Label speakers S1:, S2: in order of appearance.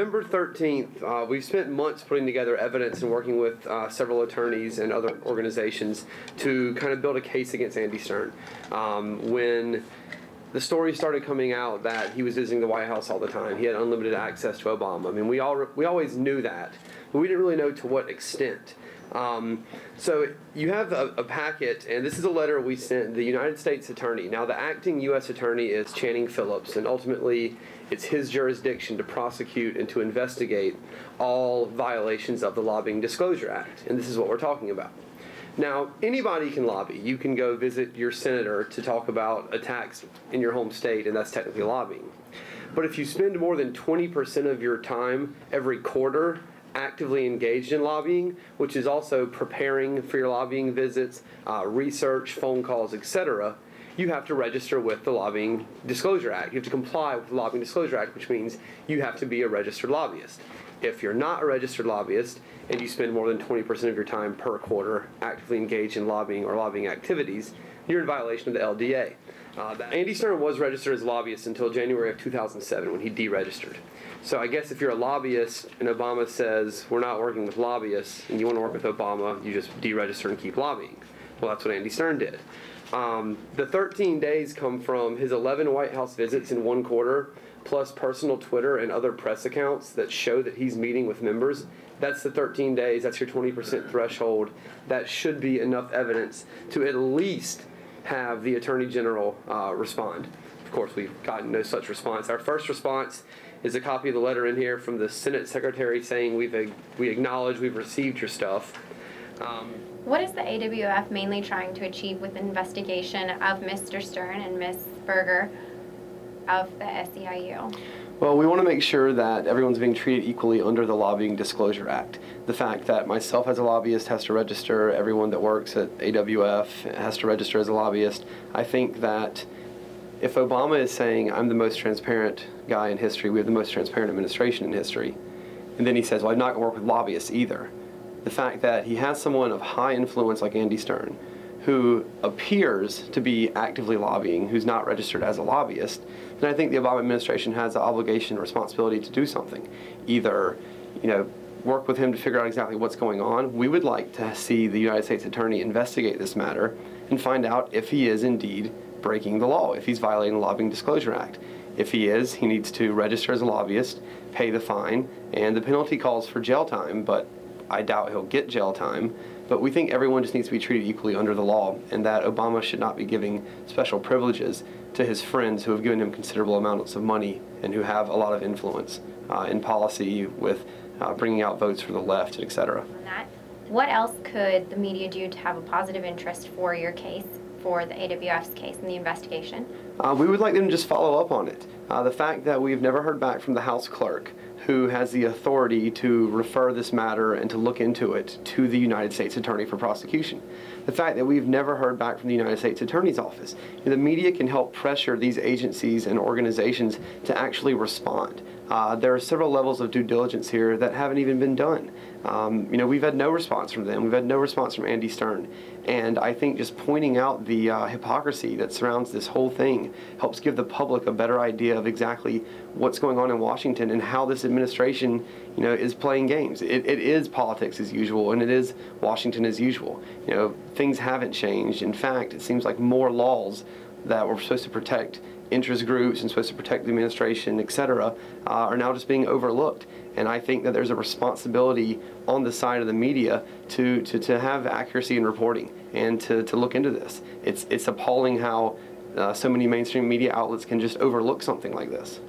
S1: November 13th, we've spent months putting together evidence and working with several attorneys and other organizations to kind of build a case against Andy Stern. When the story started coming out that he was visiting the White House all the time, he had unlimited access to Obama. I mean, we always knew that, but we didn't really know to what extent. So you have a packet, and this is a letter we sent the United States Attorney. Now, the acting U.S. Attorney is Channing Phillips, and ultimately it's his jurisdiction to prosecute and to investigate all violations of the Lobbying Disclosure Act, and this is what we're talking about. Now, anybody can lobby. You can go visit your senator to talk about attacks in your home state, and that's technically lobbying. But if you spend more than 20% of your time every quarter actively engaged in lobbying, which is also preparing for your lobbying visits, research, phone calls, etc., you have to register with the Lobbying Disclosure Act. You have to comply with the Lobbying Disclosure Act, which means you have to be a registered lobbyist. If you're not a registered lobbyist and you spend more than 20% of your time per quarter actively engaged in lobbying or lobbying activities, you're in violation of the LDA. Andy Stern was registered as a lobbyist until January of 2007 when he deregistered. So I guess if you're a lobbyist and Obama says we're not working with lobbyists and you want to work with Obama, you just deregister and keep lobbying. Well, that's what Andy Stern did. The 13 days come from his 11 White House visits in one quarter, plus personal Twitter and other press accounts that show that he's meeting with members. That's the 13 days. That's your 20% threshold. That should be enough evidence to at least have the Attorney General respond. Of course, we've gotten no such response. Our first response is a copy of the letter in here from the Senate Secretary saying we acknowledge we've received your stuff.
S2: What is the AWF mainly trying to achieve with the investigation of Mr. Stern and Ms. Berger of the SEIU?
S1: Well, we want to make sure that everyone's being treated equally under the Lobbying Disclosure Act. The fact that myself as a lobbyist has to register, everyone that works at AWF has to register as a lobbyist. I think that if Obama is saying, I'm the most transparent guy in history, we have the most transparent administration in history, and then he says, well, I'm not going to work with lobbyists either. The fact that he has someone of high influence like Andy Stern, who appears to be actively lobbying, who's not registered as a lobbyist, then I think the Obama administration has the obligation and responsibility to do something. Either, work with him to figure out exactly what's going on. We would like to see the United States Attorney investigate this matter and find out if he is indeed breaking the law, if he's violating the Lobbying Disclosure Act. If he is, he needs to register as a lobbyist, pay the fine, and the penalty calls for jail time, but I doubt he'll get jail time. But we think everyone just needs to be treated equally under the law, and that Obama should not be giving special privileges to his friends who have given him considerable amounts of money and who have a lot of influence in policy with bringing out votes for the left, etc.
S2: What else could the media do to have a positive interest for your case, for the AWF's case in the investigation?
S1: We would like them to just follow up on it. The fact that we've never heard back from the House clerk, who has the authority to refer this matter and to look into it to the United States Attorney for prosecution. The fact that we've never heard back from the United States Attorney's Office. The media can help pressure these agencies and organizations to actually respond. There are several levels of due diligence here that haven't even been done. We've had no response from them. We've had no response from Andy Stern. And I think just pointing out the hypocrisy that surrounds this whole thing helps give the public a better idea of exactly what's going on in Washington and how this administration, is playing games. It is politics as usual, and it is Washington as usual. Things haven't changed. In fact, it seems like more laws that were supposed to protect interest groups and supposed to protect the administration, etc., are now just being overlooked. And I think that there's a responsibility on the side of the media to have accuracy in reporting and to look into this. It's appalling how so many mainstream media outlets can just overlook something like this.